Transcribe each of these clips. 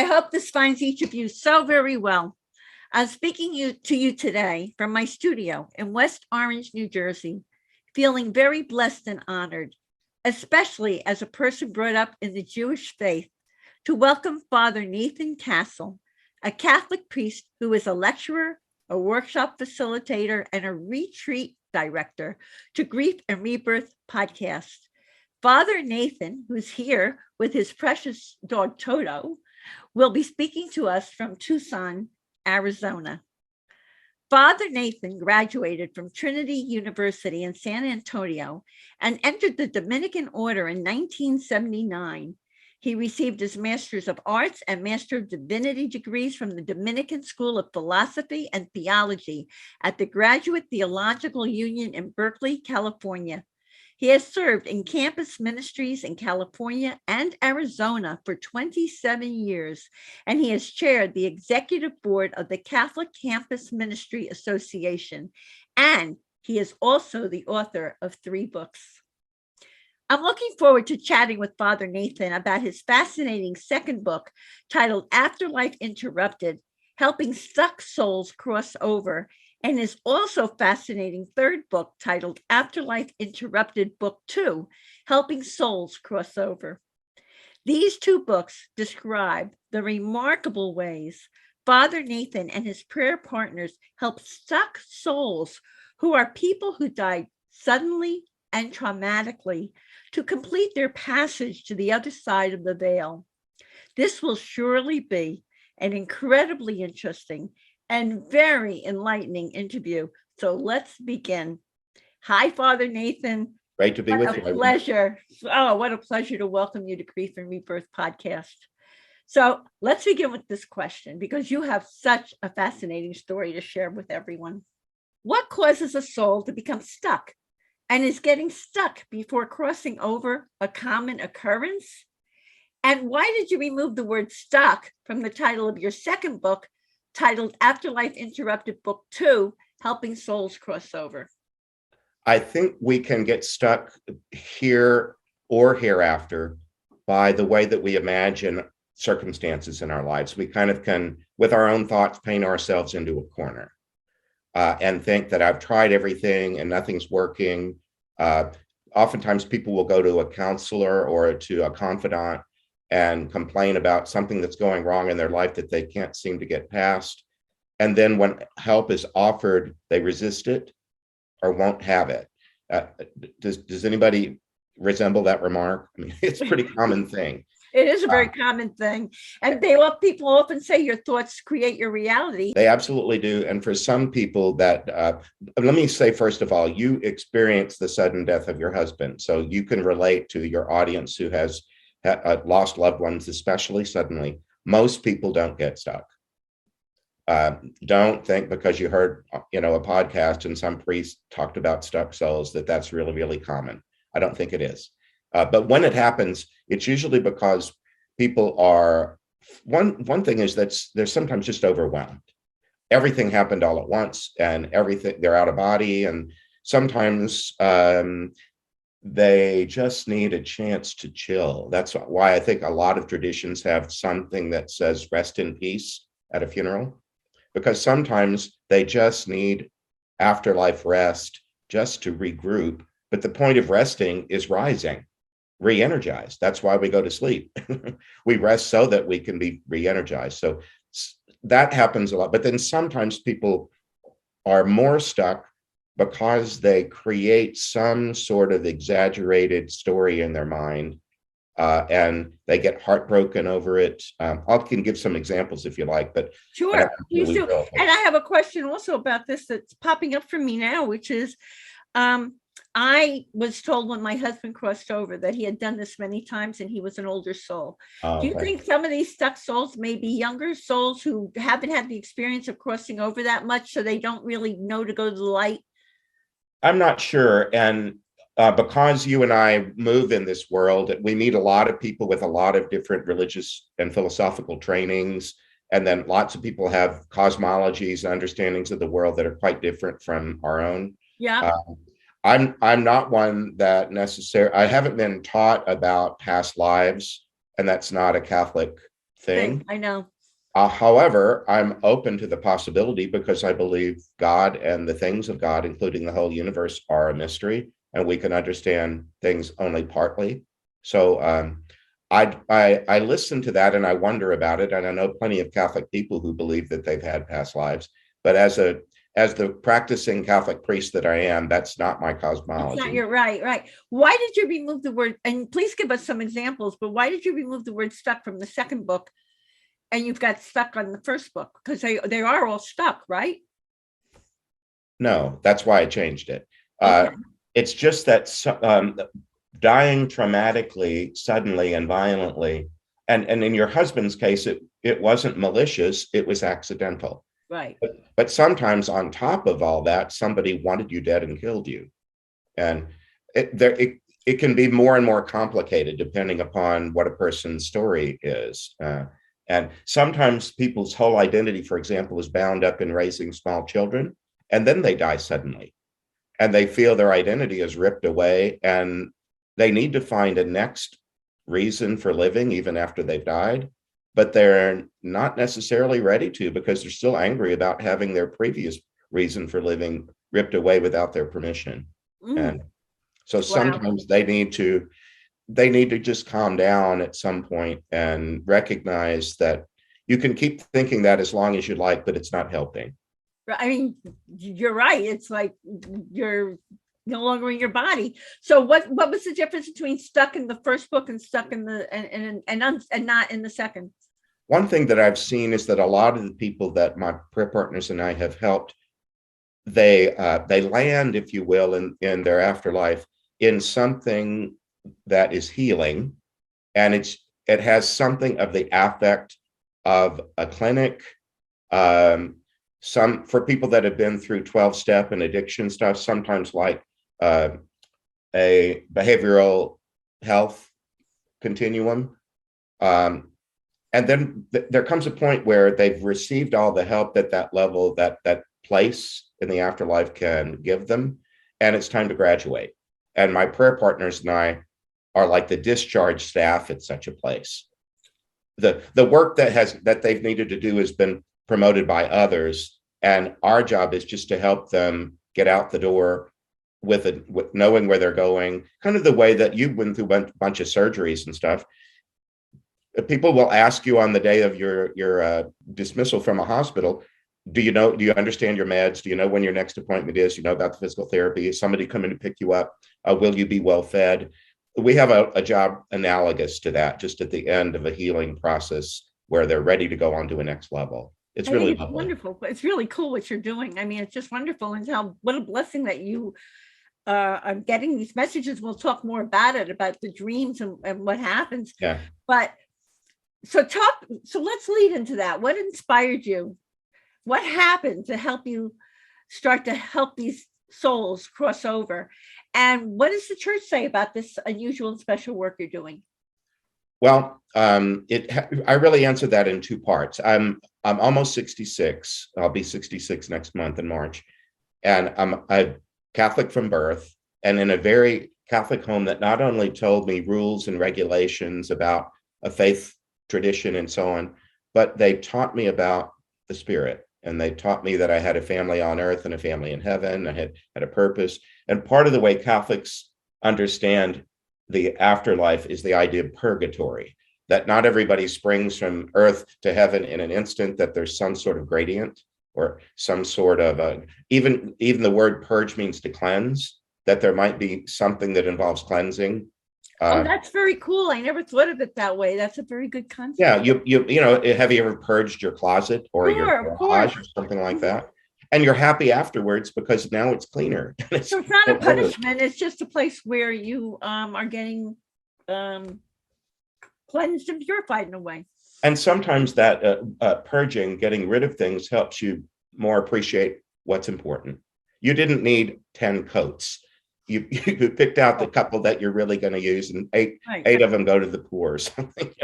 I hope this finds each of you so very well. I'm speaking to you today from my studio in West Orange, New Jersey, feeling very blessed and honored, especially as a person brought up in the Jewish faith, to welcome Father Nathan Castle, a Catholic priest who is a lecturer, a workshop facilitator, and a retreat director to Grief and Rebirth podcast. Father Nathan, who's here with his precious dog Toto, will be speaking to us from Tucson, Arizona. Father Nathan graduated from Trinity University in San Antonio and entered the Dominican Order in 1979. He received his Master's of Arts and Master of Divinity degrees from the Dominican School of Philosophy and Theology at the Graduate Theological Union in Berkeley, California. He has served in campus ministries in California and Arizona for 27 years, and he has chaired the executive board of the Catholic Campus Ministry Association, and he is also the author of 3 books. I'm looking forward to chatting with Father Nathan about his fascinating second book titled Afterlife Interrupted, Helping Stuck Souls Cross Over, and his also fascinating third book titled Afterlife Interrupted Book 2, Helping Souls Cross Over. These 2 books describe the remarkable ways Father Nathan and his prayer partners help stuck souls who are people who died suddenly and traumatically to complete their passage to the other side of the veil. This will surely be an incredibly interesting and very enlightening interview. So let's begin. Hi, Father Nathan. Great to be with you. Pleasure. Oh, what a pleasure to welcome you to Grief and Rebirth podcast. So let's begin with this question, because you have such a fascinating story to share with everyone. What causes a soul to become stuck? And is getting stuck before crossing over a common occurrence? And why did you remove the word stuck from the title of your second book, titled Afterlife Interrupted Book 2, Helping Souls Cross Over? I think we can get stuck here or hereafter by the way that we imagine circumstances in our lives. We kind of can, with our own thoughts, paint ourselves into a corner and think that I've tried everything and nothing's working. Oftentimes people will go to a counselor or to a confidant and complain about something that's going wrong in their life that they can't seem to get past. And then when help is offered, they resist it or won't have it. Does anybody resemble that remark? I mean, it's a pretty common thing. It is a very common thing. And people often say your thoughts create your reality. They absolutely do. And for some people that, let me say, first of all, you experienced the sudden death of your husband. So you can relate to your audience who has lost loved ones, especially suddenly. Most people don't get stuck. Don't think because you heard, a podcast and some priest talked about stuck souls that that's really, really common. I don't think it is. But when it happens, it's usually because people are, one thing is that they're sometimes just overwhelmed. Everything happened all at once and they're out of body. And sometimes they just need a chance to chill. That's why I think a lot of traditions have something that says rest in peace at a funeral, because sometimes they just need afterlife rest just to regroup. But the point of resting is rising, re-energized. That's why we go to sleep. We rest so that we can be re-energized. So that happens a lot. But then sometimes people are more stuck because they create some sort of exaggerated story in their mind and they get heartbroken over it. I can give some examples if you like, but sure, please do. And I have a question also about this that's popping up for me now, which is, I was told when my husband crossed over that he had done this many times and he was an older soul. Do you think some of these stuck souls may be younger souls who haven't had the experience of crossing over that much, so they don't really know to go to the light? I'm not sure. And because you and I move in this world, we meet a lot of people with a lot of different religious and philosophical trainings. And then lots of people have cosmologies and understandings of the world that are quite different from our own. Yeah. I'm not one that I haven't been taught about past lives, and that's not a Catholic thing. I know. However, I'm open to the possibility because I believe God and the things of God, including the whole universe, are a mystery, and we can understand things only partly. So I listen to that and I wonder about it, and I know plenty of Catholic people who believe that they've had past lives. But as the practicing Catholic priest that I am, that's not my cosmology. You're right, right. Why did you remove the word? And please give us some examples. But why did you remove the word "stuck" from the second book? And you've got stuck on the first book because they are all stuck, right? No, that's why I changed it. Okay. It's just that dying traumatically, suddenly and violently, and in your husband's case, it wasn't malicious, it was accidental. Right. But sometimes on top of all that, somebody wanted you dead and killed you. And it can be more and more complicated depending upon what a person's story is. And sometimes people's whole identity, for example, is bound up in raising small children, and then they die suddenly. And they feel their identity is ripped away, and they need to find a next reason for living even after they've died. But they're not necessarily ready to because they're still angry about having their previous reason for living ripped away without their permission. And so sometimes they need to just calm down at some point and recognize that you can keep thinking that as long as you like, but it's not helping. I mean, you're right. It's like you're no longer in your body. So what was the difference between stuck in the first book and stuck in the and not in the second? One thing that I've seen is that a lot of the people that my prayer partners and I have helped, they land, if you will, in their afterlife in something that is healing, and it has something of the affect of a clinic. Some for people that have been through 12-step and addiction stuff, sometimes like a behavioral health continuum. And then there comes a point where they've received all the help that level, that place in the afterlife can give them, and it's time to graduate. And my prayer partners and I are like the discharge staff at such a place. The work that they've needed to do has been promoted by others, and our job is just to help them get out the door with knowing where they're going, kind of the way that you went through a bunch of surgeries and stuff. People will ask you on the day of your dismissal from a hospital, do you understand your meds? Do you know when your next appointment is? You know about the physical therapy? Is somebody coming to pick you up? Will you be well fed? We have a job analogous to that, just at the end of a healing process where they're ready to go on to a next level. It's really lovely. Wonderful. It's really cool what you're doing. I mean, it's just wonderful, and what a blessing that you are getting these messages. We'll talk more about it, about the dreams and what happens. Yeah. But so let's lead into that. What inspired you? What happened to help you start to help these souls cross over? And what does the church say about this unusual and special work you're doing? Well, I really answered that in two parts. I'm almost 66. I'll be 66 next month in March. And I'm a Catholic from birth, and in a very Catholic home that not only told me rules and regulations about a faith tradition and so on, but they taught me about the spirit. And they taught me that I had a family on earth and a family in heaven. I had a purpose. And part of the way Catholics understand the afterlife is the idea of purgatory, that not everybody springs from earth to heaven in an instant, that there's some sort of gradient or some sort of, even the word purge means to cleanse, that there might be something that involves cleansing. That's very cool. I never thought of it that way. That's a very good concept. Yeah, you know, have you ever purged your closet or your garage or something like that? And you're happy afterwards because now it's cleaner. So it's not a punishment. It's just a place where you are getting cleansed and purified in a way. And sometimes that purging, getting rid of things, helps you more appreciate what's important. You didn't need 10 coats. You picked out the couple that you're really going to use, and eight of them go to the poor or something.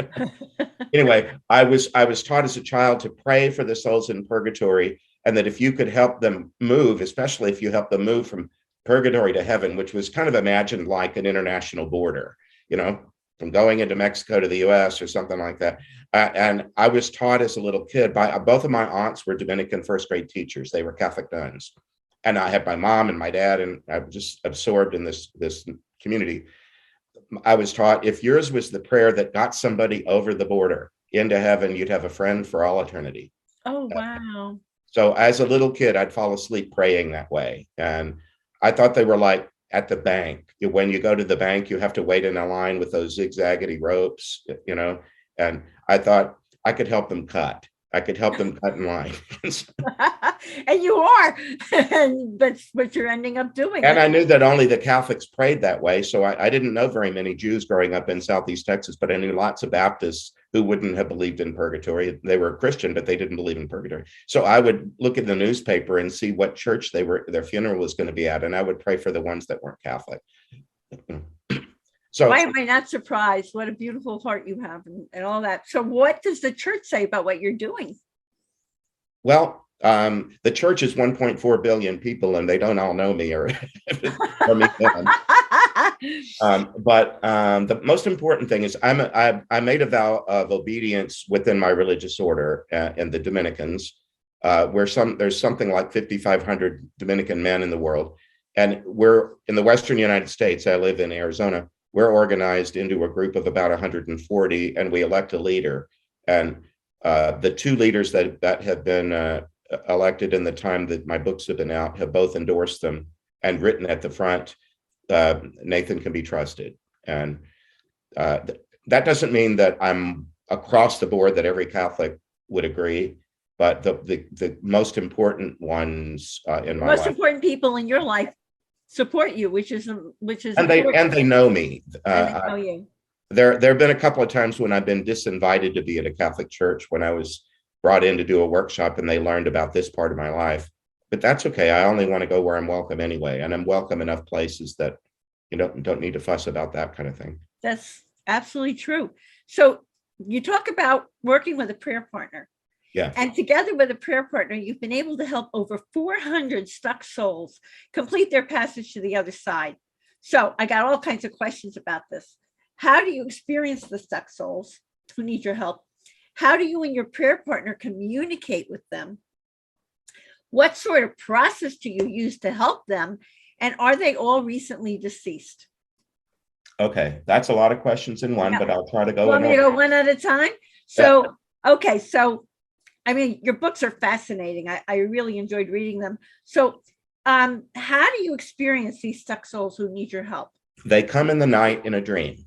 Anyway, I was taught as a child to pray for the souls in purgatory, and that if you could help them move, especially if you help them move from purgatory to heaven, which was kind of imagined like an international border, you know, from going into Mexico to the US or something like that. And I was taught as a little kid by both of my aunts were Dominican first grade teachers. They were Catholic nuns. And I had my mom and my dad, and I was just absorbed in this community. I was taught if yours was the prayer that got somebody over the border into heaven, you'd have a friend for all eternity. Oh, wow. So as a little kid, I'd fall asleep praying that way. And I thought they were like at the bank. When you go to the bank, you have to wait in a line with those zigzaggedy ropes, and I thought I could help them cut. I could help them cut in line. And you are, but what you're ending up doing. And I knew that only the Catholics prayed that way. So I didn't know very many Jews growing up in Southeast Texas, but I knew lots of Baptists who wouldn't have believed in purgatory. They were Christian, but they didn't believe in purgatory. So I would look at the newspaper and see what church their funeral was going to be at. And I would pray for the ones that weren't Catholic. So why am I not surprised? What a beautiful heart you have and all that. So what does the church say about what you're doing? Well, the church is 1.4 billion people, and they don't all know me or me. But the most important thing is I made a vow of obedience within my religious order in the Dominicans, where there's something like 5,500 Dominican men in the world, and we're in the Western United States. I live in Arizona. We're organized into a group of about 140, and we elect a leader. And the two leaders that have been elected in the time that my books have been out have both endorsed them and written at the front, Nathan can be trusted. And that doesn't mean that I'm across the board that every Catholic would agree, but the most important ones in my life, most important people in your life support you, which is and they know me. And they know you. There have been a couple of times when I've been disinvited to be at a Catholic church when I was brought in to do a workshop and they learned about this part of my life. But that's okay. I only want to go where I'm welcome anyway. And I'm welcome enough places that you don't need to fuss about that kind of thing. That's absolutely true. So you talk about working with a prayer partner. Yeah. And together with a prayer partner, you've been able to help over 400 stuck souls complete their passage to the other side. So I got all kinds of questions about this. How do you experience the stuck souls who need your help? How do you and your prayer partner communicate with them? What sort of process do you use to help them? And are they all recently deceased? Okay, that's a lot of questions in one, but I'll try to go. Want me to go one at a time? So, okay, so I mean, your books are fascinating. I really enjoyed reading them. So how do you experience these stuck souls who need your help? They come in the night in a dream.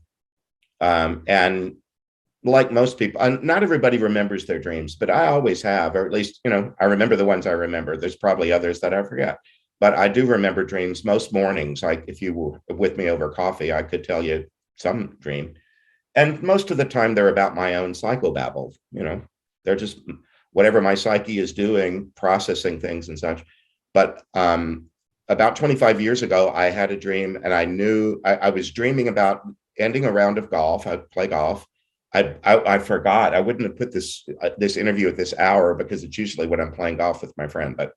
And like most people, not everybody remembers their dreams, but I always have, or at least, I remember the ones I remember. There's probably others that I forget, but I do remember dreams most mornings. Like if you were with me over coffee, I could tell you some dream. And most of the time they're about my own psychobabble. They're just whatever my psyche is doing, processing things and such. But about 25 years ago, I had a dream and I knew I was dreaming about ending a round of golf. I play golf. I forgot. I wouldn't have put this interview at this hour because it's usually when I'm playing golf with my friend. But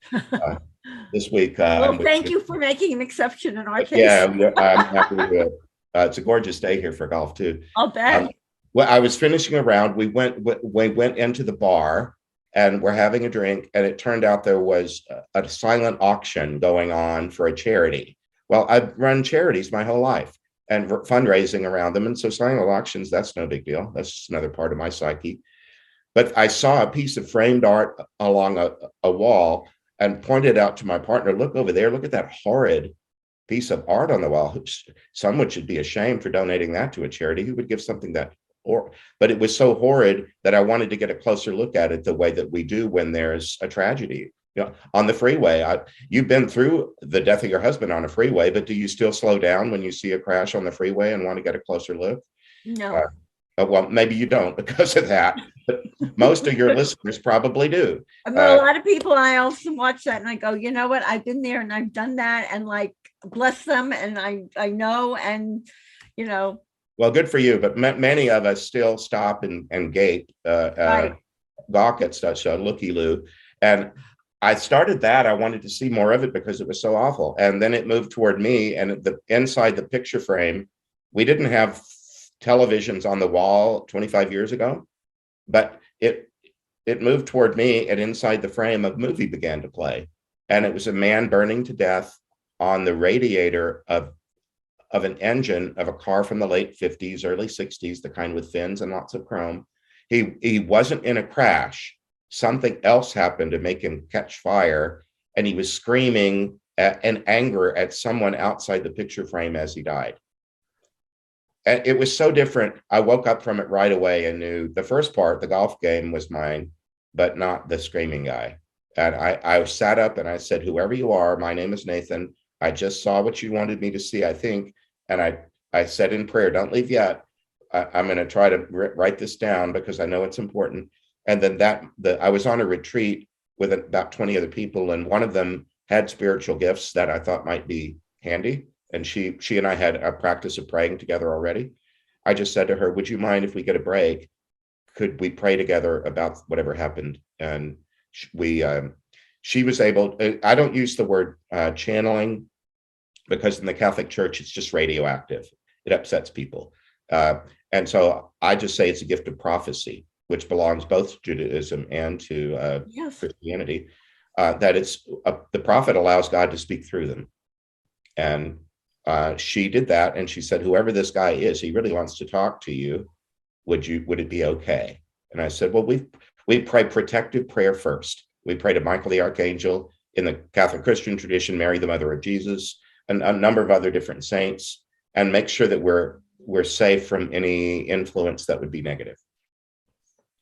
this week, well, thank you for making an exception in our case. Yeah, I'm happy with it. It's a gorgeous day here for golf too. I'll bet. Well, I was finishing a round. We went into the bar and we're having a drink, and it turned out there was a silent auction going on for a charity. Well, I've run charities my whole life and fundraising around them. And so silent auctions, that's no big deal. That's just another part of my psyche. But I saw a piece of framed art along a wall and pointed out to my partner, look over there, look at that horrid piece of art on the wall. Someone should be ashamed for donating that to a charity. Who would give something that, but it was so horrid that I wanted to get a closer look at it the way that we do when there's a tragedy. On the freeway, you've been through the death of your husband on a freeway, but do you still slow down when you see a crash on the freeway and want to get a closer look? No. Well, maybe you don't because of that, but most of your listeners probably do. I mean, a lot of people, I also watch that and I go, you know what? I've been there and I've done that, and like, bless them. And I know, and Well, good for you, but many of us still stop and gape, right. gawk at such a looky-loo. And I started that. I wanted to see more of it because it was so awful. And then it moved toward me, and inside the picture frame, we didn't have televisions on the wall 25 years ago, but it moved toward me, and inside the frame, a movie began to play. And it was a man burning to death on the radiator of an engine of a car from the late 50s, early 60s, the kind with fins and lots of chrome. He wasn't in a crash. Something else happened to make him catch fire, and he was screaming in anger at someone outside the picture frame as he died. And it was so different. I woke up from it right away and knew the first part, the golf game, was mine, but not the screaming guy. And I sat up and I said, whoever you are, my name is Nathan. I just saw what you wanted me to see, I think. And I said in prayer, don't leave yet. I'm going to try to write this down because I know it's important. And then I was on a retreat with about 20 other people, and one of them had spiritual gifts that I thought might be handy. And she and I had a practice of praying together already. I just said to her, would you mind if we get a break? Could we pray together about whatever happened? And she was able, I don't use the word channeling, because in the Catholic Church, it's just radioactive. It upsets people. And so I just say it's a gift of prophecy, which belongs both to Judaism and to Yes. Christianity, that it's the prophet allows God to speak through them. And she did that. And she said, whoever this guy is, he really wants to talk to you. Would it be okay? And I said, well, we pray protective prayer first. We pray to Michael the Archangel. In the Catholic Christian tradition, Mary, the mother of Jesus, and a number of other different saints, and make sure that we're safe from any influence that would be negative.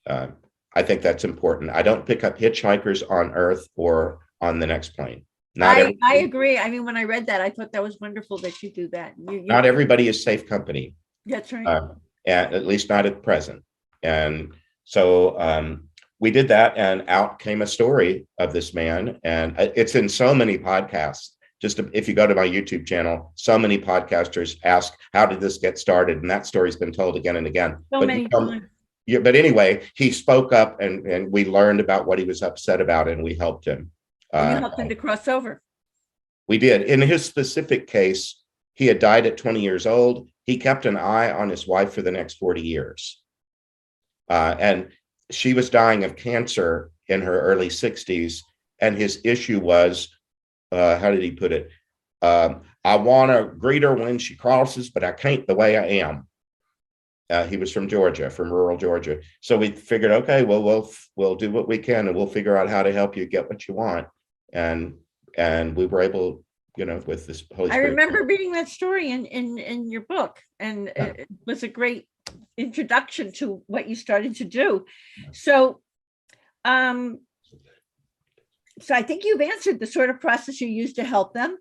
I think that's important. I don't pick up hitchhikers on Earth or on the next plane. I agree. I mean, when I read that, I thought that was wonderful that you do that. Not everybody is safe company. That's right. At least not at present. And so we did that, and out came a story of this man. And it's in so many podcasts. If you go to my YouTube channel, so many podcasters ask, how did this get started? And that story's been told again and again. But anyway, he spoke up, and we learned about what he was upset about, and we helped him. You helped him to cross over. We did. In his specific case, he had died at 20 years old. He kept an eye on his wife for the next 40 years. And she was dying of cancer in her early 60s. And his issue was, how did he put it? I want to greet her when she crosses, but I can't the way I am. He was from Georgia, from rural Georgia. So we figured, okay, well, we'll do what we can, and we'll figure out how to help you get what you want. And we were able, with this Holy Spirit. I remember reading that story in your book, and it was a great introduction to what you started to do. So, so I think you've answered the sort of process you use to help them.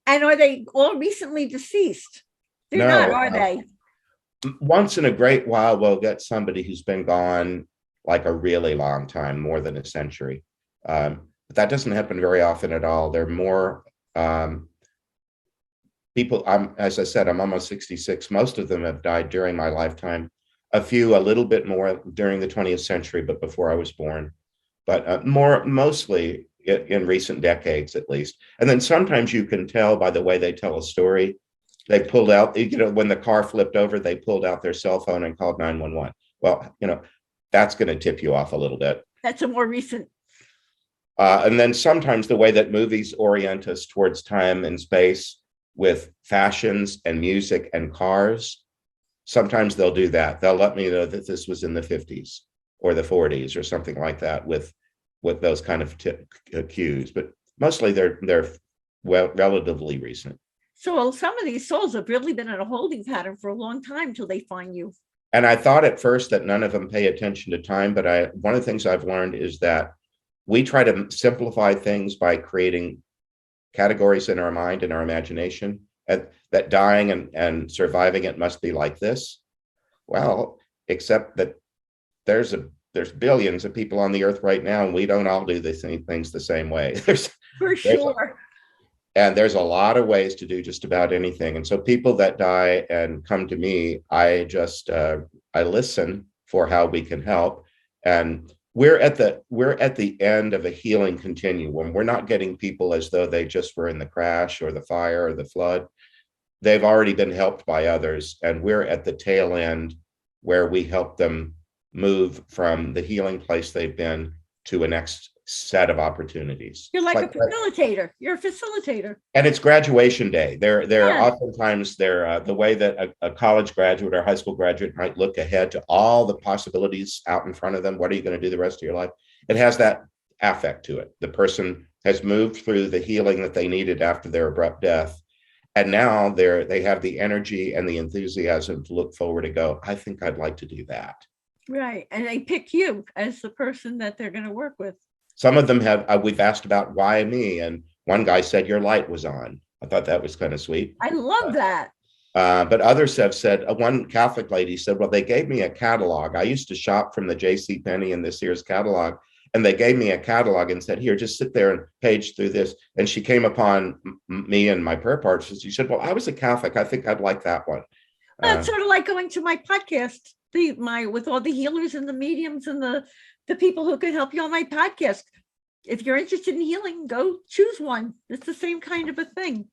And are they all recently deceased? They're not, are they? Once in a great while, we'll get somebody who's been gone like a really long time, more than a century. But that doesn't happen very often at all. They're more people. As I said, I'm almost 66. Most of them have died during my lifetime. A few, a little bit more during the 20th century, but before I was born. But mostly in recent decades, at least. And then sometimes you can tell by the way they tell a story. They pulled out, when the car flipped over, they pulled out their cell phone and called 911. Well, that's going to tip you off a little bit. That's a more recent. And then sometimes the way that movies orient us towards time and space with fashions and music and cars, sometimes they'll do that. They'll let me know that this was in the 50s or the 40s or something like that with those kind of cues. But mostly they're relatively recent. So some of these souls have really been in a holding pattern for a long time until they find you. And I thought at first that none of them pay attention to time, but one of the things I've learned is that we try to simplify things by creating categories in our mind and our imagination, that dying and surviving it must be like this. Well, except that there's billions of people on the earth right now, and we don't all do the same things the same way. For sure. And there's a lot of ways to do just about anything. And so people that die and come to me, I just I listen for how we can help. And we're at the end of a healing continuum. We're not getting people as though they just were in the crash or the fire or the flood. they've already been helped by others, and we're at the tail end where we help them move from the healing place they've been to a next set of opportunities. You're like a facilitator. You're a facilitator. And it's graduation day. They're Yeah. oftentimes they're the way that a college graduate or high school graduate might look ahead to all the possibilities out in front of them. What are you going to do the rest of your life? It has that affect to it. The person has moved through the healing that they needed after their abrupt death, and now they have the energy and the enthusiasm to look forward and go, I think I'd like to do that. Right. And they pick you as the person that they're going to work with. Some of them have, we've asked about why me. And one guy said, your light was on. I thought that was kind of sweet. I love that. But others have said, one Catholic lady said, well, they gave me a catalog. I used to shop from the JCPenney and the Sears catalog. And they gave me a catalog and said, here, just sit there and page through this. And she came upon me and my prayer parts. She said, well, I was a Catholic. I think I'd like that one. Well, it's sort of like going to my podcast, with all the healers and the mediums and the people who can help you on my podcast. If you're interested in healing, go choose one. It's the same kind of a thing.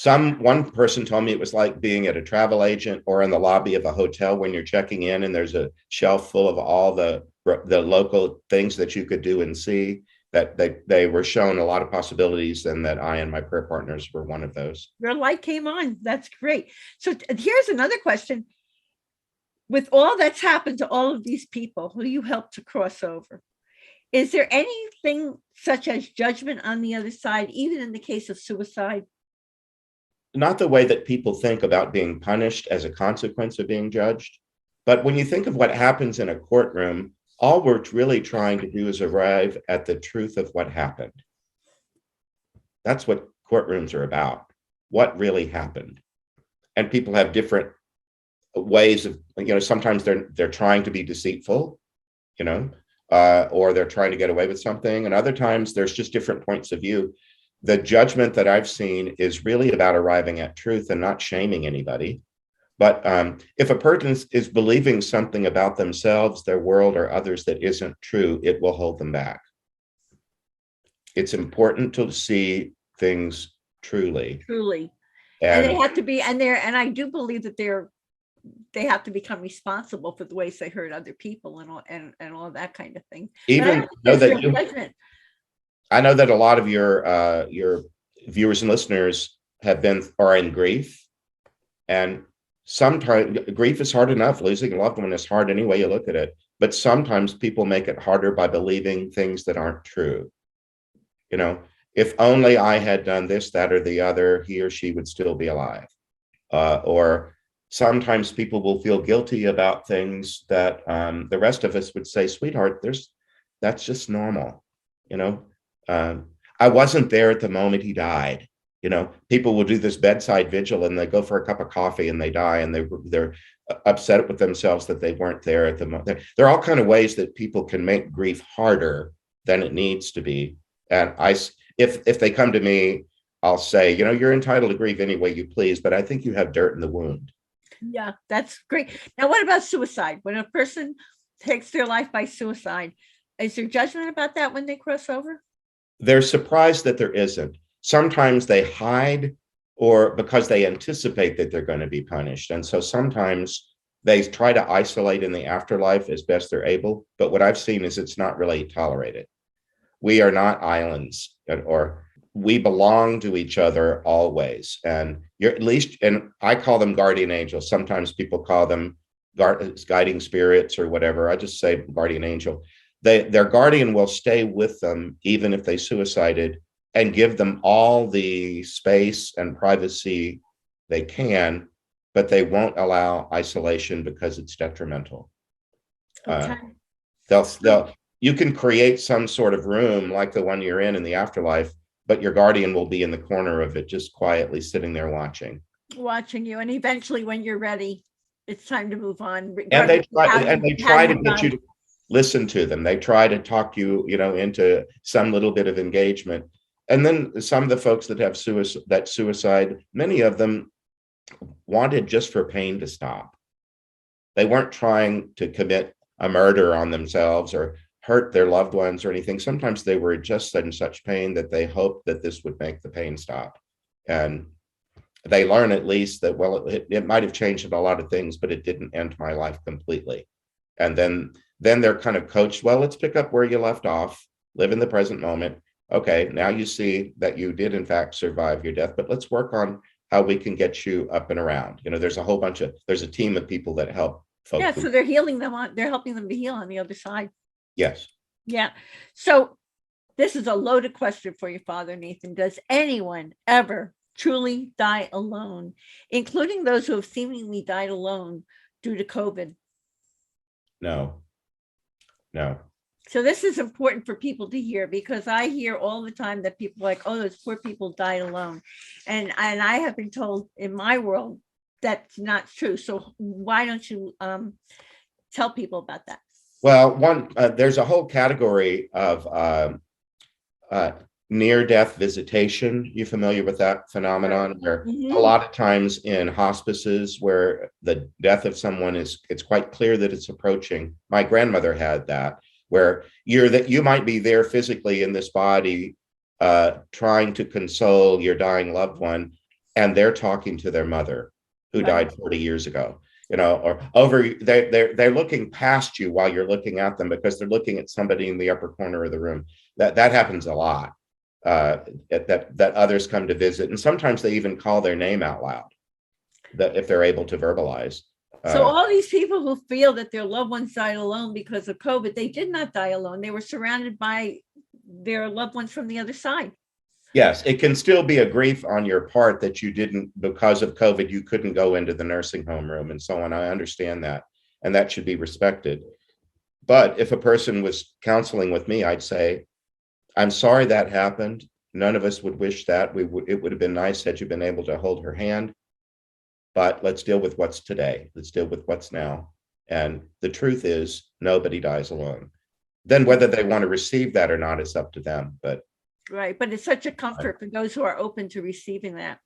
One person told me it was like being at a travel agent or in the lobby of a hotel when you're checking in and there's a shelf full of all the local things that you could do and see, that they were shown a lot of possibilities, and that I and my prayer partners were one of those. Your light came on. That's great. So here's another question. With all that's happened to all of these people who you helped to cross over, is there anything such as judgment on the other side, even in the case of suicide? Not the way that people think about being punished as a consequence of being judged. But when you think of what happens in a courtroom, all we're really trying to do is arrive at the truth of what happened. That's what courtrooms are about. What really happened? And people have different ways of, sometimes they're trying to be deceitful, or they're trying to get away with something. And other times there's just different points of view. The judgment that I've seen is really about arriving at truth and not shaming anybody. But if a person is believing something about themselves, their world, or others that isn't true, it will hold them back. It's important to see things truly. And they have to be, and I do believe that they have to become responsible for the ways they hurt other people and all that kind of thing. Even though that I know that a lot of your viewers and listeners are in grief, and sometimes grief is hard enough. Losing a loved one is hard any way you look at it, but sometimes people make it harder by believing things that aren't true. If only I had done this, that, or the other, he or she would still be alive. Or sometimes people will feel guilty about things that the rest of us would say, sweetheart, that's just normal. I wasn't there at the moment he died. People will do this bedside vigil and they go for a cup of coffee and they die, and they're upset with themselves that they weren't there at the moment. There are all kinds of ways that people can make grief harder than it needs to be. And if they come to me, I'll say, you're entitled to grieve any way you please, but I think you have dirt in the wound. Yeah, that's great. Now, what about suicide? When a person takes their life by suicide, is there judgment about that when they cross over? They're surprised that there isn't. Sometimes they hide, or because they anticipate that they're going to be punished. And so sometimes they try to isolate in the afterlife as best they're able. But what I've seen is it's not really tolerated. We are not islands, or we belong to each other always. And you're at least, and I call them guardian angels. Sometimes people call them guiding spirits or whatever. I just say guardian angel. Their guardian will stay with them even if they suicided, and give them all the space and privacy they can, but they won't allow isolation because it's detrimental. Okay. You can create some sort of room like the one you're in the afterlife, but your guardian will be in the corner of it, just quietly sitting there watching you. And eventually when you're ready, it's time to move on. And they try to get you to listen to them. They try to talk you, into some little bit of engagement. And then some of the folks that have suicide, many of them wanted just for pain to stop. They weren't trying to commit a murder on themselves or hurt their loved ones or anything. Sometimes they were just in such pain that they hoped that this would make the pain stop. And they learn at least that, well, it might have changed a lot of things, but it didn't end my life completely. And then they're kind of coached, well, let's pick up where you left off, live in the present moment. Okay, now you see that you did in fact survive your death, but let's work on how we can get you up and around. There's a team of people that help folks. Yeah, so they're healing them they're helping them to heal on the other side. Yes. Yeah. So this is a loaded question for you, Father Nathan. Does anyone ever truly die alone, including those who have seemingly died alone due to COVID? No. So this is important for people to hear, because I hear all the time that people are like, oh, those poor people died alone. And I have been told in my world that's not true. So why don't you tell people about that? Well, there's a whole category of near-death visitation. You familiar with that phenomenon? Where a lot of times in hospices where the death of someone it's quite clear that it's approaching. My grandmother had that, where you might be there physically in this body, trying to console your dying loved one, and they're talking to their mother who died 40 years ago. Or they're looking past you while you're looking at them, because they're looking at somebody in the upper corner of the room. That happens a lot. That others come to visit, and sometimes they even call their name out loud, that if they're able to verbalize. So all these people who feel that their loved ones died alone because of COVID, they did not die alone. They were surrounded by their loved ones from the other side. Yes, it can still be a grief on your part that you didn't, because of COVID, you couldn't go into the nursing home room and so on. I understand that, and that should be respected. But if a person was counseling with me, I'd say, I'm sorry that happened. None of us would wish that. It would have been nice had you been able to hold her hand. But let's deal with what's today. Let's deal with what's now. And the truth is, nobody dies alone. Then whether they want to receive that or not is up to them. But it's such a comfort for those who are open to receiving that.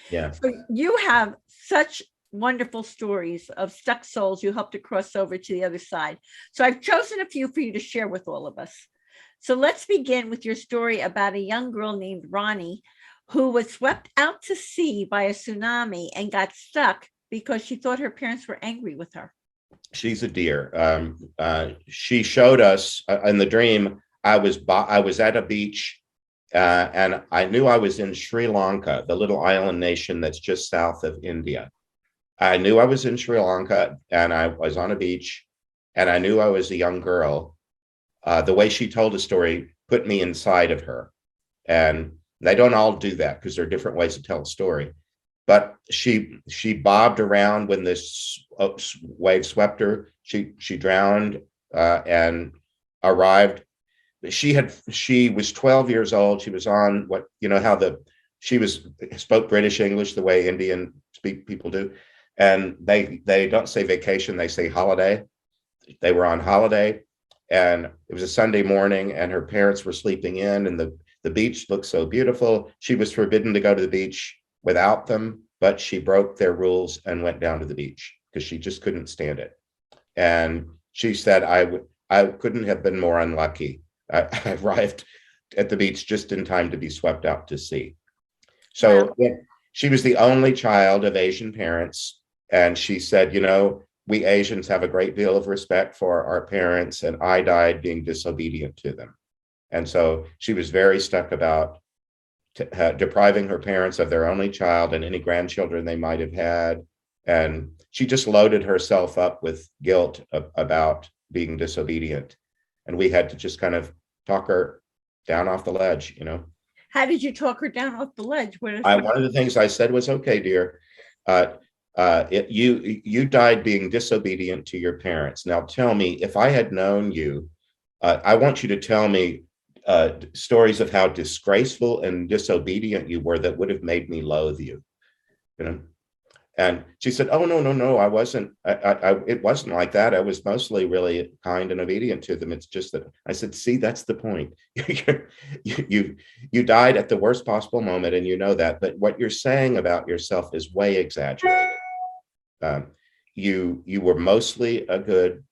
Yeah. So you have such wonderful stories of stuck souls you helped to cross over to the other side. So I've chosen a few for you to share with all of us. So let's begin with your story about a young girl named Ronnie who was swept out to sea by a tsunami and got stuck because she thought her parents were angry with her. She's a dear. She showed us in the dream. I was at a beach, and I knew I was in Sri Lanka, the little island nation that's just south of India. I knew I was in Sri Lanka, and I was on a beach, and I knew I was a young girl. The way she told the story put me inside of her. And they don't all do that, because there are different ways to tell a story. But she bobbed around when this wave swept her. She drowned and arrived. She was 12 years old. She was on spoke British English the way Indian people do. And they don't say vacation, they say holiday. They were on holiday, and it was a Sunday morning, and her parents were sleeping in, and the beach looked so beautiful. She was forbidden to go to the beach without them, but she broke their rules and went down to the beach because she just couldn't stand it. And she said, I couldn't have been more unlucky. I arrived at the beach just in time to be swept out to sea. So she was the only child of Asian parents. And she said, we Asians have a great deal of respect for our parents, and I died being disobedient to them. And so she was very stuck about depriving her parents of their only child and any grandchildren they might have had. And she just loaded herself up with guilt about being disobedient. And we had to just kind of talk her down off the ledge, How did you talk her down off the ledge? One of the things I said was, okay, dear, you died being disobedient to your parents. Now tell me, if I had known you, I want you to tell me stories of how disgraceful and disobedient you were that would have made me loathe you. And she said, oh, no, I wasn't. It wasn't like that. I was mostly really kind and obedient to them. It's just that I said, see, that's the point. You died at the worst possible moment, and you know that. But what you're saying about yourself is way exaggerated. You were mostly a good,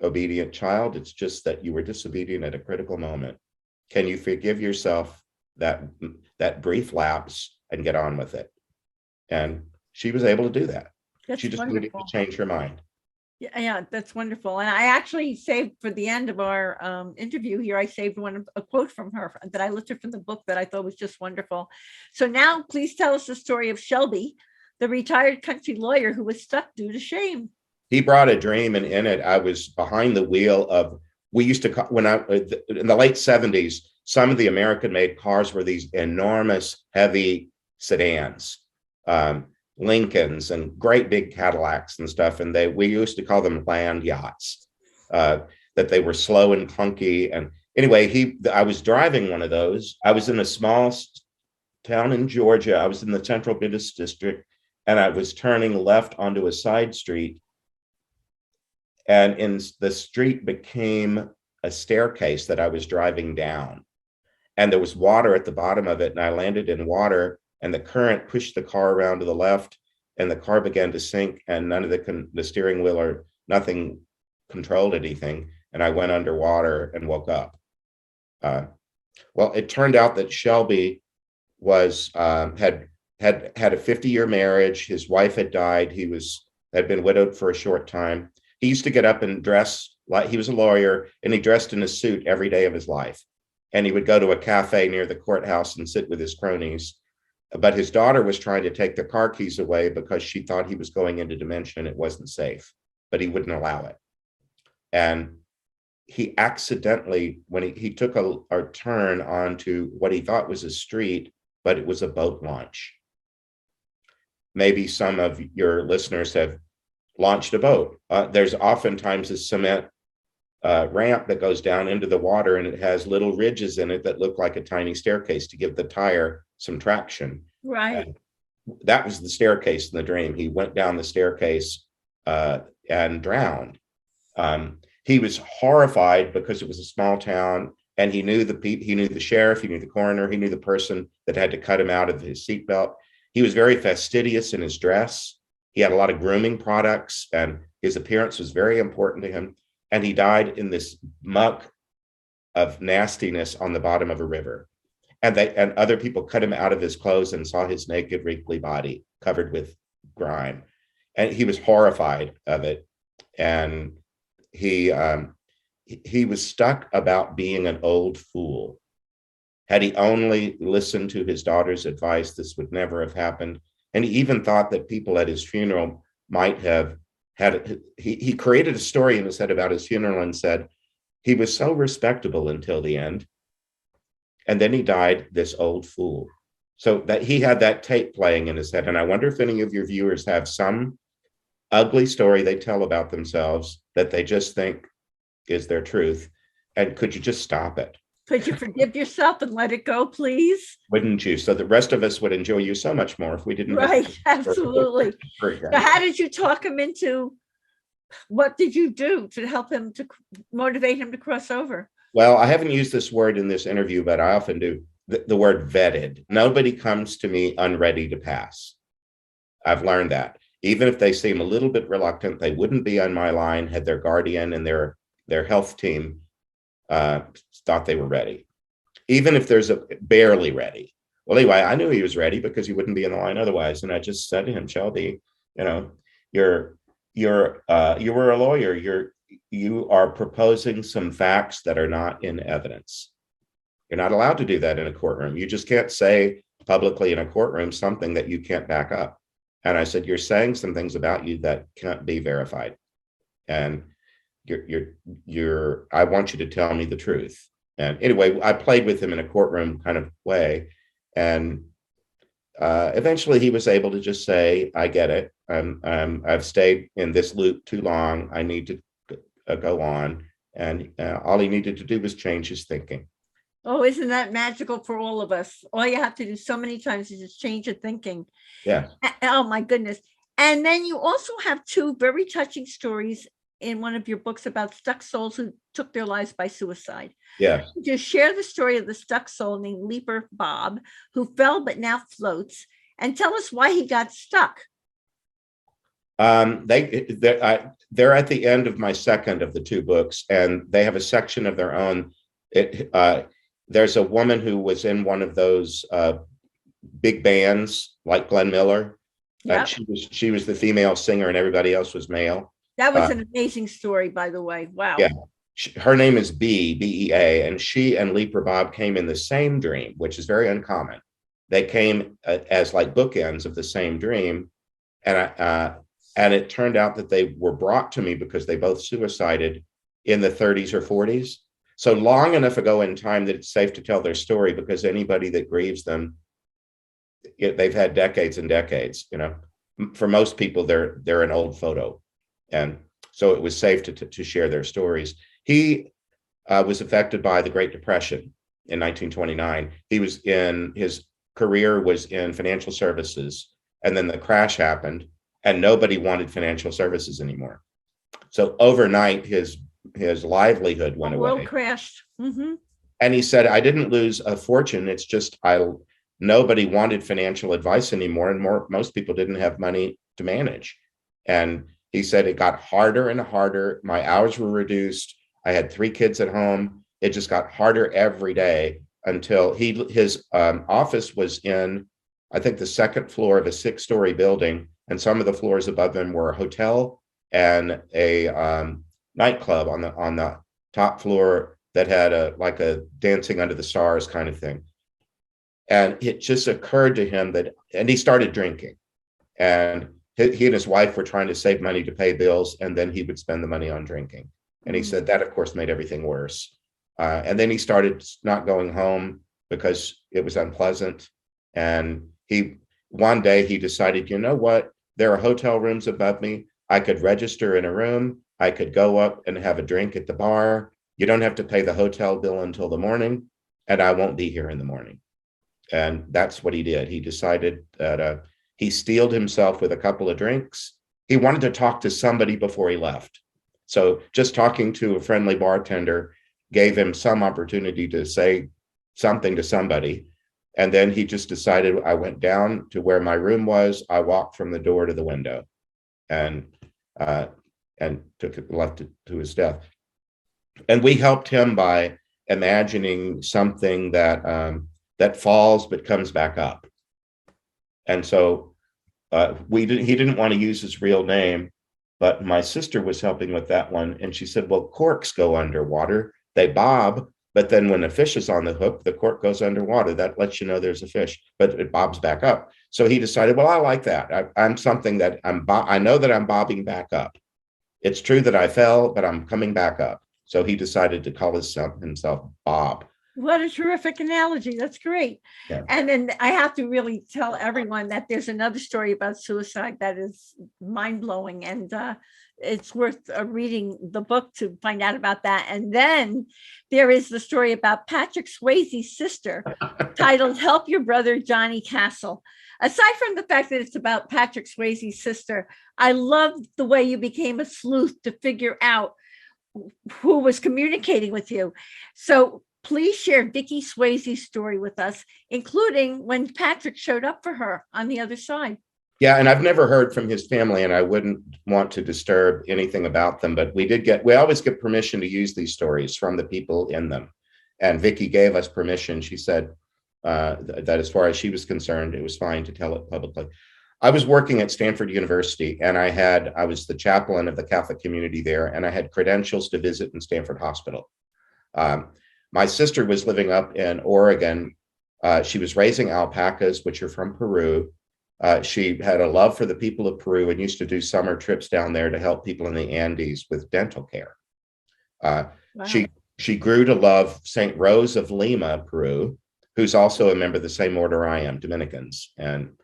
obedient child. It's just that you were disobedient at a critical moment. Can you forgive yourself that brief lapse and get on with it? And she was able to do that. That's She just needed to wonderful. change her mind. Yeah, that's wonderful. And I actually saved for the end of our interview here, I saved a quote from her that I lifted from the book that I thought was just wonderful. So now please tell us the story of Shelby, the retired country lawyer who was stuck due to shame. He brought a dream, and in it, I was behind the wheel of, we used to call, when I, in the late 70s, some of the American-made cars were these enormous, heavy sedans. Lincolns and great big Cadillacs and stuff. And we used to call them land yachts, that they were slow and clunky. And anyway, I was driving one of those. I was in a small town in Georgia. I was in the Central Business District, and I was turning left onto a side street. And the street became a staircase that I was driving down. And there was water at the bottom of it. And I landed in water, and the current pushed the car around to the left, and the car began to sink, and none of the steering wheel or nothing controlled anything. And I went underwater and woke up. Well, it turned out that Shelby was had a 50-year marriage. His wife had died. He had been widowed for a short time. He used to get up and dress like he was a lawyer, and he dressed in a suit every day of his life. And he would go to a cafe near the courthouse and sit with his cronies. But his daughter was trying to take the car keys away because she thought he was going into dementia and it wasn't safe, but he wouldn't allow it. And he accidentally, when he took a turn onto what he thought was a street, but it was a boat launch. Maybe some of your listeners have launched a boat. There's oftentimes a cement ramp that goes down into the water, and it has little ridges in it that look like a tiny staircase to give the tire some traction. Right. And that was the staircase in the dream. He went down the staircase and drowned. He was horrified because it was a small town, and he knew the sheriff, he knew the coroner, he knew the person that had to cut him out of his seatbelt. He was very fastidious in his dress. He had a lot of grooming products, and his appearance was very important to him. And he died in this muck of nastiness on the bottom of a river. And other people cut him out of his clothes and saw his naked, wrinkly body covered with grime. And he was horrified of it. And he was stuck about being an old fool. Had he only listened to his daughter's advice, this would never have happened. And he even thought that people at his funeral might have he created a story in his head about his funeral and said he was so respectable until the end, and then he died this old fool. So that he had that tape playing in his head. And I wonder if any of your viewers have some ugly story they tell about themselves that they just think is their truth, and could you just stop it? Could you forgive yourself and let it go, please? Wouldn't you? So the rest of us would enjoy you so much more if we didn't. Right, absolutely. So how did you talk him into, what did you do to help him, to motivate him to cross over? Well, I haven't used this word in this interview, but I often do. The word vetted. Nobody comes to me unready to pass. I've learned that. Even if they seem a little bit reluctant, they wouldn't be on my line had their guardian and their health team thought they were ready. Even if there's a barely ready. Well, anyway, I knew he was ready because he wouldn't be in the line otherwise. And I just said to him, Shelby, you were a lawyer. You are proposing some facts that are not in evidence. You're not allowed to do that in a courtroom. You just can't say publicly in a courtroom something that you can't back up. And I said, you're saying some things about you that can't be verified. And I want you to tell me the truth. And anyway, I played with him in a courtroom kind of way. And eventually he was able to just say, I get it. I've stayed in this loop too long. I need to go on. And all he needed to do was change his thinking. Oh, isn't that magical for all of us? All you have to do so many times is just change your thinking. Yeah. Oh, my goodness. And then you also have two very touching stories in one of your books about stuck souls who took their lives by suicide. Yeah. Just share the story of the stuck soul named Leaper Bob, who fell but now floats, and tell us why he got stuck. They're at the end of my second of the two books, and they have a section of their own. There's a woman who was in one of those big bands like Glenn Miller, Yep. She was the female singer and everybody else was male. That was Uh, an amazing story, by the way. yeah, Wow. her name is B-E-A, and she and Leaper Bob came in the same dream, which is very uncommon. They came as like bookends of the same dream, and it turned out that they were brought to me because they both suicided in the 30s or 40s. So long enough ago in time that it's safe to tell their story, because anybody that grieves them, they've had decades and decades. For most people, they're an old photo, and so it was safe to share their stories. He was affected by the Great Depression in 1929. His career was in financial services, and then the crash happened, and nobody wanted financial services anymore. So overnight, his livelihood The went world away. crashed. And he said, I didn't lose a fortune. It's just nobody wanted financial advice anymore, and most people didn't have money to manage. And he said it got harder and harder. My hours were reduced. I had 3 kids at home. It just got harder every day until his office was in, I think, the second floor of a 6-story building, and some of the floors above him were a hotel and a nightclub on the top floor that had a dancing under the stars kind of thing. And it just occurred to him and he started drinking, and he and his wife were trying to save money to pay bills, and then he would spend the money on drinking. And he said that, of course, made everything worse. And then he started not going home because it was unpleasant. And one day he decided, you know what? There are hotel rooms above me. I could register in a room. I could go up and have a drink at the bar. You don't have to pay the hotel bill until the morning, and I won't be here in the morning. And that's what he did. He decided that he steeled himself with a couple of drinks. He wanted to talk to somebody before he left. So just talking to a friendly bartender gave him some opportunity to say something to somebody. And then he just decided, I went down to where my room was. I walked from the door to the window and left it to his death. And we helped him by imagining something that falls but comes back up. And so he didn't want to use his real name, but my sister was helping with that one. And she said, well, corks go underwater. They bob, but then when a fish is on the hook, the cork goes underwater. That lets you know there's a fish, but it bobs back up. So he decided, well, I like that. I'm something that I know that I'm bobbing back up. It's true that I fell, but I'm coming back up. So he decided to call himself Bob. What a terrific analogy. That's great. Yeah. And then I have to really tell everyone that there's another story about suicide that is mind-blowing, and it's worth reading the book to find out about that. And then there is the story about Patrick Swayze's sister titled Help Your Brother Johnny Castle. Aside from the fact that it's about Patrick Swayze's sister, I love the way you became a sleuth to figure out who was communicating with you. So please share Vicky Swayze's story with us, including when Patrick showed up for her on the other side. Yeah, and I've never heard from his family, and I wouldn't want to disturb anything about them, but we always get permission to use these stories from the people in them. And Vicky gave us permission. She said that as far as she was concerned, it was fine to tell it publicly. I was working at Stanford University, and I was the chaplain of the Catholic community there, and I had credentials to visit in Stanford Hospital. My sister was living up in Oregon. She was raising alpacas, which are from Peru. She had a love for the people of Peru and used to do summer trips down there to help people in the Andes with dental care. Wow. She grew to love St. Rose of Lima, Peru, who's also a member of the same order I am, Dominicans. And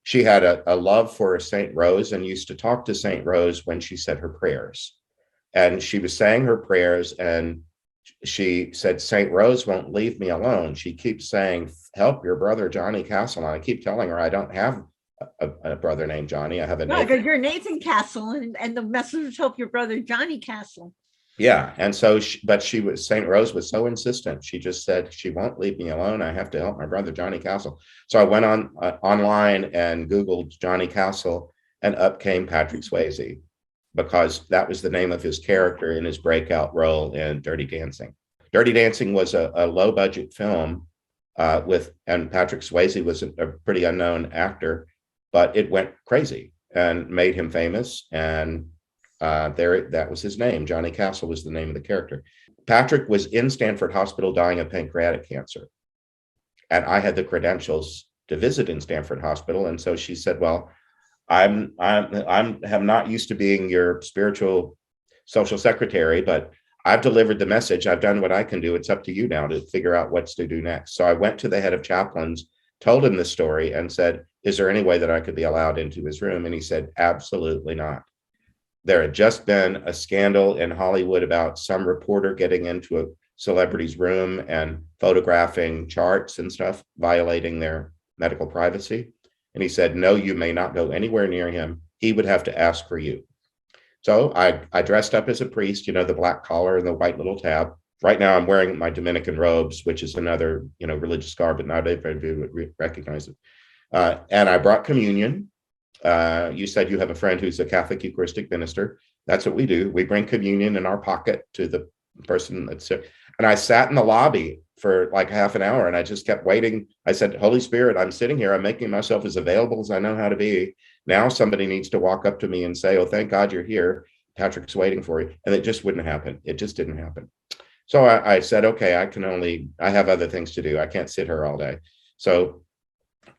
she had a love for St. Rose and used to talk to St. Rose when she said her prayers. And she was saying her prayers, and she said, St. Rose won't leave me alone. She keeps saying, help your brother, Johnny Castle. And I keep telling her I don't have a brother named Johnny. I have a Nathan. You're Nathan Castle, and the message help your brother, Johnny Castle. Yeah. And so, St. Rose was so insistent. She just said, she won't leave me alone. I have to help my brother, Johnny Castle. So I went online and Googled Johnny Castle, and up came Patrick Swayze, because that was the name of his character in his breakout role in Dirty Dancing. Dirty Dancing was a low budget film and Patrick Swayze was a pretty unknown actor, but it went crazy and made him famous. And that was his name. Johnny Castle was the name of the character. Patrick was in Stanford Hospital dying of pancreatic cancer. And I had the credentials to visit in Stanford Hospital. And so she said, well, I'm not used to being your spiritual social secretary, but I've delivered the message. I've done what I can do. It's up to you now to figure out what's to do next. So I went to the head of chaplains, told him the story, and said, is there any way that I could be allowed into his room? And he said, absolutely not. There had just been a scandal in Hollywood about some reporter getting into a celebrity's room and photographing charts and stuff, violating their medical privacy. And he said, no, you may not go anywhere near him. He would have to ask for you. So I dressed up as a priest, the black collar and the white little tab. Right now I'm wearing my Dominican robes, which is another, religious garb, but not everybody would recognize it. And I brought communion. You said you have a friend who's a Catholic Eucharistic minister. That's what we do. We bring communion in our pocket to the person that's sick. And I sat in the lobby for like half an hour and I just kept waiting. I said, Holy Spirit, I'm sitting here. I'm making myself as available as I know how to be. Now somebody needs to walk up to me and say, oh, thank God you're here. Patrick's waiting for you. And it just wouldn't happen. It just didn't happen. So I said, okay, I have other things to do. I can't sit here all day. So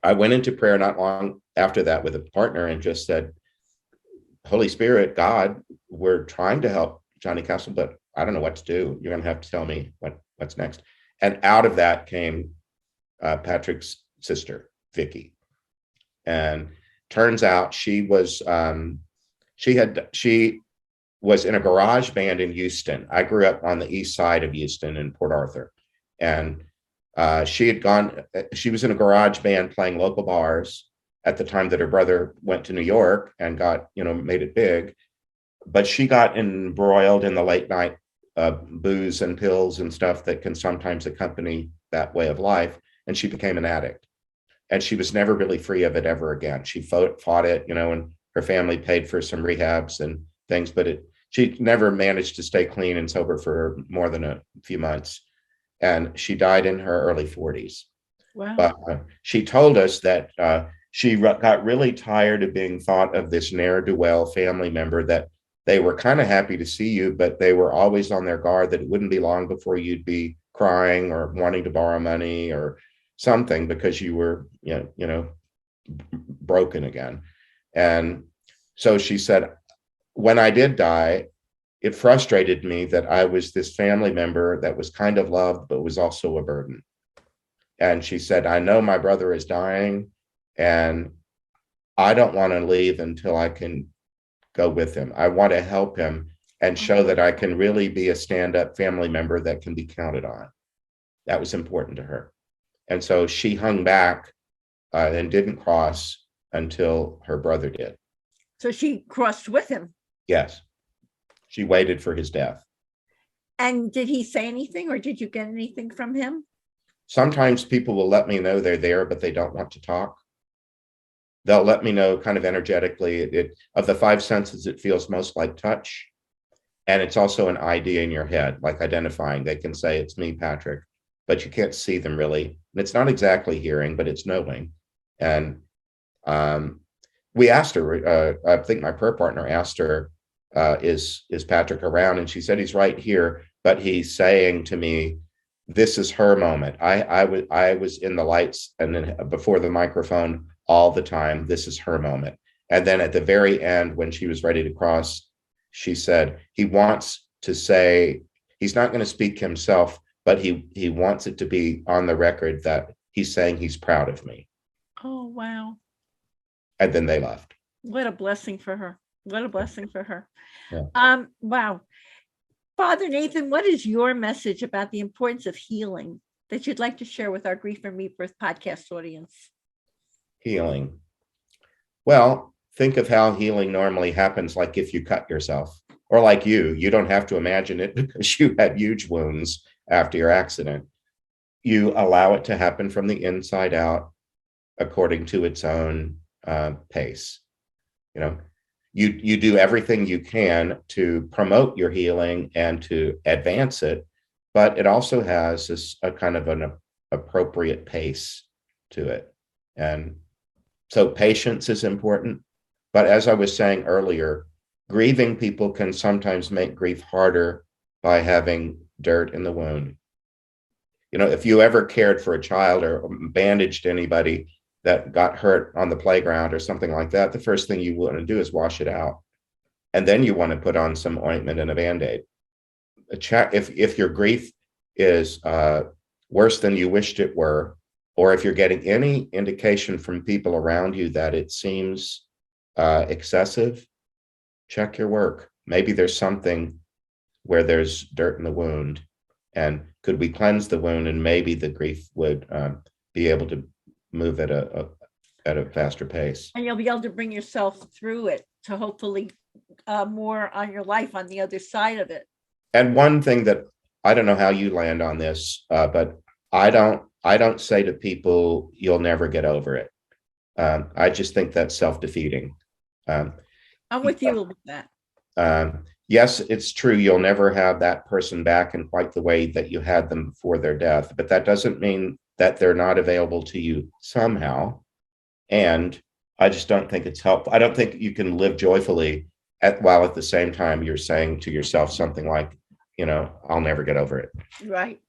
I went into prayer not long after that with a partner and just said, Holy Spirit, God, we're trying to help Johnny Castle, but I don't know what to do. You're going to have to tell me what's next. And out of that came Patrick's sister, Vicky. And turns out she was in a garage band in Houston. I grew up on the east side of Houston in Port Arthur. And she was in a garage band playing local bars at the time that her brother went to New York and got, made it big. But she got embroiled in the late night booze and pills and stuff that can sometimes accompany that way of life. And she became an addict. And she was never really free of it ever again. She fought it, and her family paid for some rehabs and things, but she never managed to stay clean and sober for more than a few months. And she died in her early 40s. Wow. But she told us that she got really tired of being thought of this ne'er-do-well family member, that they were kind of happy to see you, but they were always on their guard that it wouldn't be long before you'd be crying or wanting to borrow money or something because you were, broken again. And so she said, when I did die, it frustrated me that I was this family member that was kind of loved, but was also a burden. And she said, I know my brother is dying and I don't want to leave until I can go with him. I want to help him and show that I can really be a stand-up family member that can be counted on. That was important to her. And so she hung back and didn't cross until her brother did. So she crossed with him. Yes. She waited for his death. And did he say anything or did you get anything from him? Sometimes people will let me know they're there, but they don't want to talk. They'll let me know kind of energetically. Of the five senses, it feels most like touch. And it's also an idea in your head, like identifying. They can say, it's me, Patrick, but you can't see them really. And it's not exactly hearing, but it's knowing. And we asked her, I think my prayer partner asked her, is Patrick around? And she said, he's right here, but he's saying to me, this is her moment. I was in the lights and then before the microphone all the time. This is her moment. And then at the very end, when she was ready to cross, she said, he wants to say, he's not going to speak himself, but he wants it to be on the record that he's saying he's proud of me. Oh, wow. And then they left. What a blessing for her. What a blessing for her. Yeah. Wow. Father Nathan, what is your message about the importance of healing that you'd like to share with our Grief and Rebirth podcast audience? Healing. Well, think of how healing normally happens, like if you cut yourself, or like you don't have to imagine it because you had huge wounds after your accident. You allow it to happen from the inside out according to its own pace. You do everything you can to promote your healing and to advance it, but it also has a kind of an appropriate pace to it. And So patience is important. But as I was saying earlier, grieving people can sometimes make grief harder by having dirt in the wound. You know, if you ever cared for a child or bandaged anybody that got hurt on the playground or something like that, the first thing you want to do is wash it out. And then you want to put on some ointment and a Band-Aid. If your grief is worse than you wished it were, or if you're getting any indication from people around you that it seems excessive, check your work. Maybe there's something where there's dirt in the wound, and could we cleanse the wound, and maybe the grief would be able to move at a faster pace. And you'll be able to bring yourself through it to hopefully more on your life on the other side of it. And one thing that I don't know how you land on this, but I don't say to people, you'll never get over it. I just think that's self-defeating. I'm with you with that. Yes, it's true. You'll never have that person back in quite the way that you had them before their death, but that doesn't mean that they're not available to you somehow. And I just don't think it's helpful. I don't think you can live joyfully while at the same time you're saying to yourself something like, you know, I'll never get over it. Right.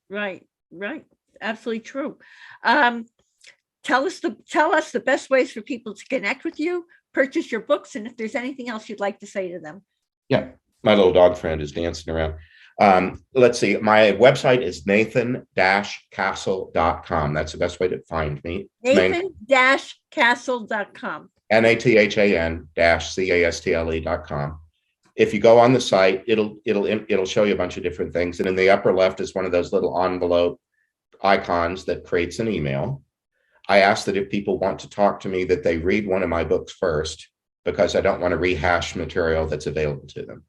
Absolutely true. Tell us the best ways for people to connect with you, purchase your books, and if there's anything else you'd like to say to them. Yeah, my little dog friend is dancing around. Let's see. My website is nathan-castle.com. That's the best way to find me. Nathan-castle.com. nathan-castle.com. If you go on the site, it'll show you a bunch of different things. And in the upper left is one of those little envelope icons that creates an email. I ask that if people want to talk to me, that they read one of my books first, because I don't want to rehash material that's available to them.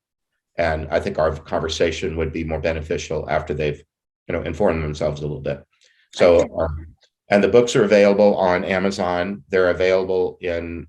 And I think our conversation would be more beneficial after they've, informed themselves a little bit. So, and the books are available on Amazon. They're available in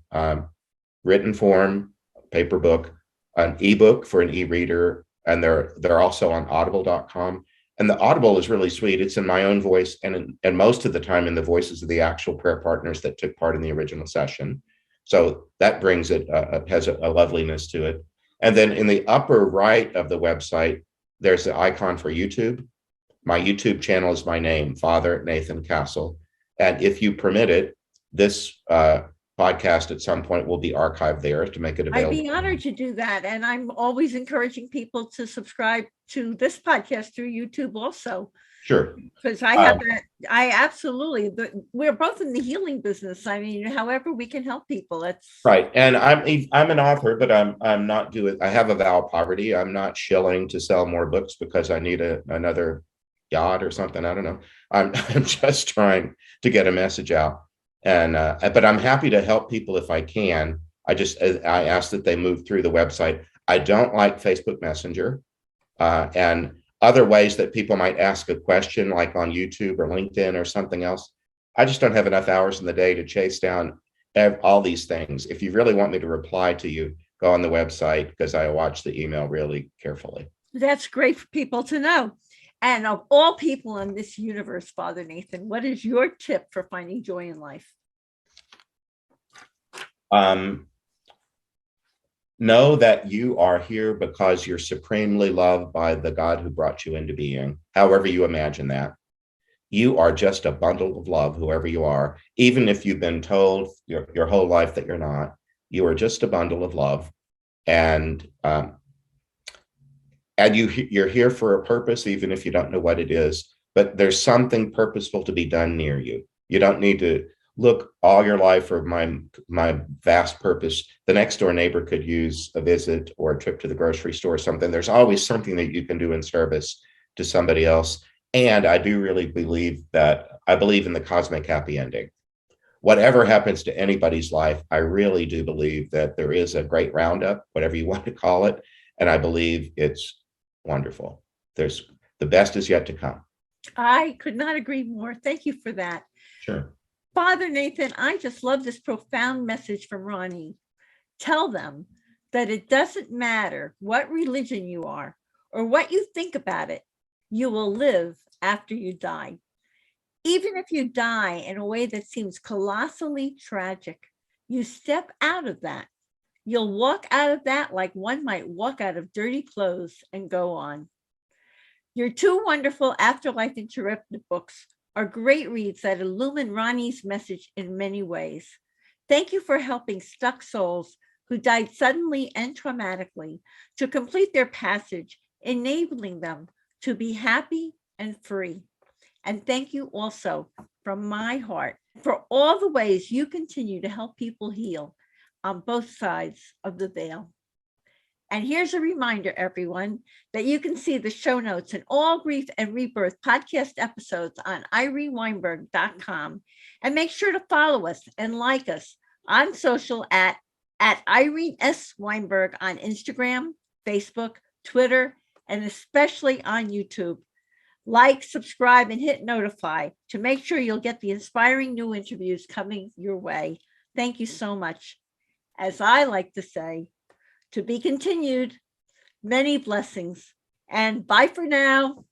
written form, paper book, an ebook for an e-reader, and they're also on audible.com. And the Audible is really sweet. It's in my own voice, and most of the time in the voices of the actual prayer partners that took part in the original session. So that brings it, has a loveliness to it. And then in the upper right of the website, there's the icon for YouTube. My YouTube channel is my name, Father Nathan Castle. And if you permit it, this podcast at some point will be archived there to make it available. I'd be honored to do that. And I'm always encouraging people to subscribe to this podcast through YouTube also. Sure. Because I absolutely, we're both in the healing business. I mean, however we can help people, that's right. And I'm an author, but I'm not I have a vow of poverty. I'm not shilling to sell more books because I need another yacht or something. I don't know. I'm just trying to get a message out. And but I'm happy to help people if I can. I ask that they move through the website. I don't like Facebook Messenger and other ways that people might ask a question, like on YouTube or LinkedIn or something else. I just don't have enough hours in the day to chase down all these things. If you really want me to reply to you, go on the website, because I watch the email really carefully. That's great for people to know. And of all people in this universe, Father Nathan, what is your tip for finding joy in life? Know that you are here because you're supremely loved by the God who brought you into being, however you imagine that. You are just a bundle of love, whoever you are. Even if you've been told your whole life that you're not, you are just a bundle of love. And you're here for a purpose, even if you don't know what it is. But there's something purposeful to be done near you. You don't need to look all your life for my vast purpose. The next door neighbor could use a visit or a trip to the grocery store or something. There's always something that you can do in service to somebody else. And I do really believe in the cosmic happy ending. Whatever happens to anybody's life, I really do believe that there is a great roundup, whatever you want to call it. And I believe it's wonderful. The best is yet to come. I could not agree more. Thank you for that. Sure. Father Nathan, I just love this profound message from Ronnie. Tell them that it doesn't matter what religion you are or what you think about it, you will live after you die. Even if you die in a way that seems colossally tragic, you step out of that. You'll walk out of that like one might walk out of dirty clothes and go on. Your two wonderful Afterlife Interrupted books are great reads that illumine Ronnie's message in many ways. Thank you for helping stuck souls who died suddenly and traumatically to complete their passage, enabling them to be happy and free. And thank you also from my heart for all the ways you continue to help people heal on both sides of the veil. And here's a reminder, everyone, that you can see the show notes and all Grief and Rebirth podcast episodes on ireneweinberg.com. And make sure to follow us and like us on social at Irene S. Weinberg on Instagram, Facebook, Twitter, and especially on YouTube. Like, subscribe, and hit notify to make sure you'll get the inspiring new interviews coming your way. Thank you so much. As I like to say, to be continued, many blessings, and bye for now.